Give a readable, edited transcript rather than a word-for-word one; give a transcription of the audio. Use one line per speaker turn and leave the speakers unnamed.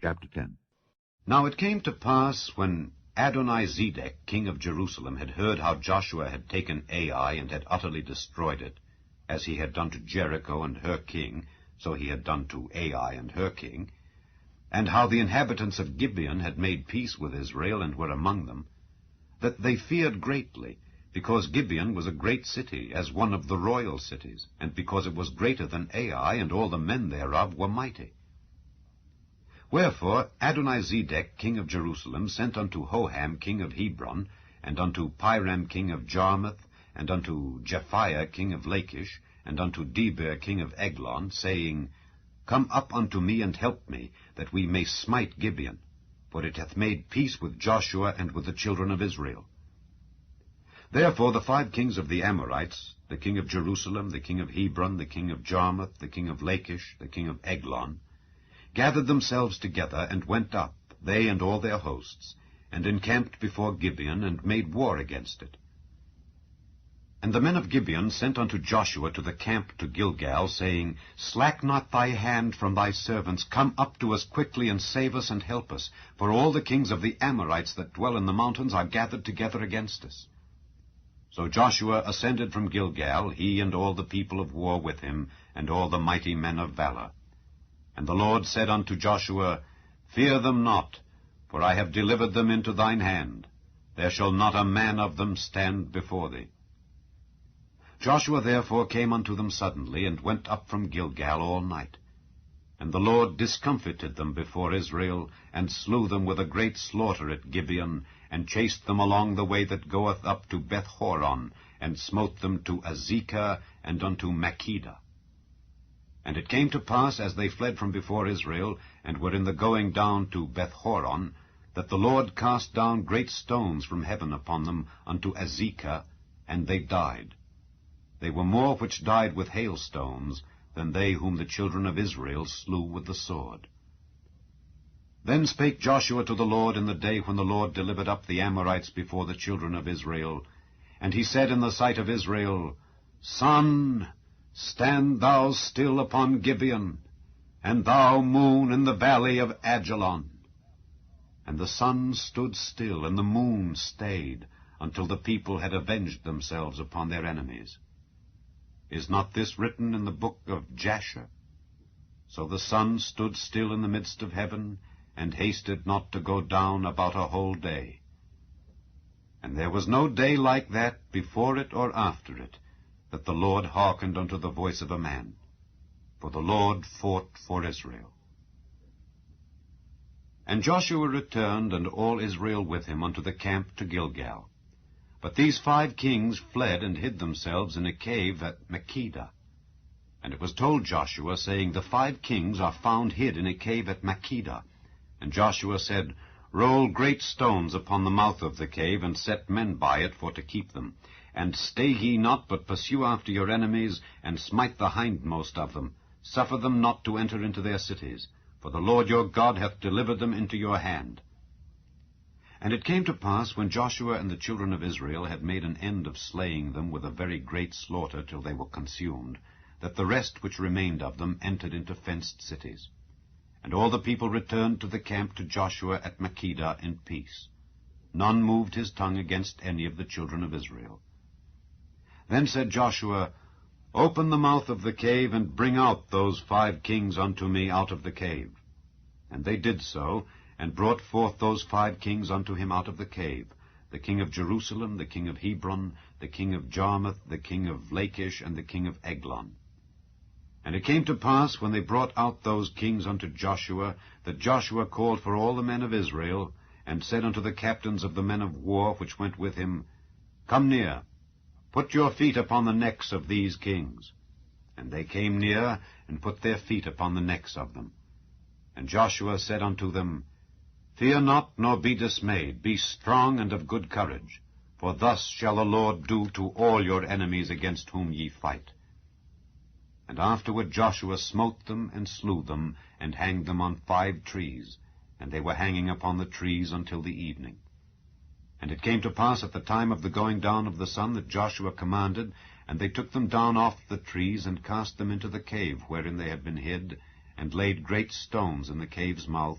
Chapter 10.
Now it came to pass, when Adoni-Zedek, king of Jerusalem, had heard how Joshua had taken Ai and had utterly destroyed it, as he had done to Jericho and her king, so he had done to Ai and her king, and how the inhabitants of Gibeon had made peace with Israel and were among them, that they feared greatly, because Gibeon was a great city, as one of the royal cities, and because it was greater than Ai, and all the men thereof were mighty. Wherefore Adoni-Zedek, king of Jerusalem, sent unto Hoham, king of Hebron, and unto Piram, king of Jarmuth, and unto Japhiah, king of Lachish, and unto Deber, king of Eglon, saying, Come up unto me, and help me, that we may smite Gibeon, for it hath made peace with Joshua and with the children of Israel. Therefore the 5 kings of the Amorites, the king of Jerusalem, the king of Hebron, the king of Jarmuth, the king of Lachish, the king of Eglon, gathered themselves together, and went up, they and all their hosts, and encamped before Gibeon, and made war against it. And the men of Gibeon sent unto Joshua to the camp to Gilgal, saying, Slack not thy hand from thy servants, come up to us quickly, and save us and help us, for all the kings of the Amorites that dwell in the mountains are gathered together against us. So Joshua ascended from Gilgal, he and all the people of war with him, and all the mighty men of valor. And the Lord said unto Joshua, Fear them not, for I have delivered them into thine hand. There shall not a man of them stand before thee. Joshua therefore came unto them suddenly, and went up from Gilgal all night. And the Lord discomfited them before Israel, and slew them with a great slaughter at Gibeon, and chased them along the way that goeth up to Beth-horon, and smote them to Azekah, and unto Makkedah. And it came to pass, as they fled from before Israel, and were in the going down to Beth-horon, that the Lord cast down great stones from heaven upon them unto Azekah, and they died. They were more which died with hailstones than they whom the children of Israel slew with the sword. Then spake Joshua to the Lord in the day when the Lord delivered up the Amorites before the children of Israel. And he said in the sight of Israel, Sun, stand thou still upon Gibeon, and thou, moon, in the valley of Ajalon. And the sun stood still, and the moon stayed, until the people had avenged themselves upon their enemies. Is not this written in the book of Jasher? So the sun stood still in the midst of heaven, and hasted not to go down about a whole day. And there was no day like that before it or after it, that the Lord hearkened unto the voice of a man. For the Lord fought for Israel. And Joshua returned, and all Israel with him, unto the camp to Gilgal. But these 5 kings fled and hid themselves in a cave at Makkedah. And it was told Joshua, saying, The 5 kings are found hid in a cave at Makkedah. And Joshua said, Roll great stones upon the mouth of the cave, and set men by it for to keep them. And stay ye not, but pursue after your enemies, and smite the hindmost of them. Suffer them not to enter into their cities, for the Lord your God hath delivered them into your hand. And it came to pass, when Joshua and the children of Israel had made an end of slaying them with a very great slaughter till they were consumed, that the rest which remained of them entered into fenced cities. And all the people returned to the camp to Joshua at Makkedah in peace. None moved his tongue against any of the children of Israel. Then said Joshua, Open the mouth of the cave, and bring out those 5 kings unto me out of the cave. And they did so, and brought forth those 5 kings unto him out of the cave, the king of Jerusalem, the king of Hebron, the king of Jarmuth, the king of Lachish, and the king of Eglon. And it came to pass, when they brought out those kings unto Joshua, that Joshua called for all the men of Israel, and said unto the captains of the men of war which went with him, Come near, put your feet upon the necks of these kings. And they came near, and put their feet upon the necks of them. And Joshua said unto them, Fear not, nor be dismayed. Be strong and of good courage. For thus shall the Lord do to all your enemies against whom ye fight. And afterward Joshua smote them, and slew them, and hanged them on 5 trees. And they were hanging upon the trees until the evening. And it came to pass at the time of the going down of the sun that Joshua commanded, and they took them down off the trees, and cast them into the cave wherein they had been hid, and laid great stones in the cave's mouth,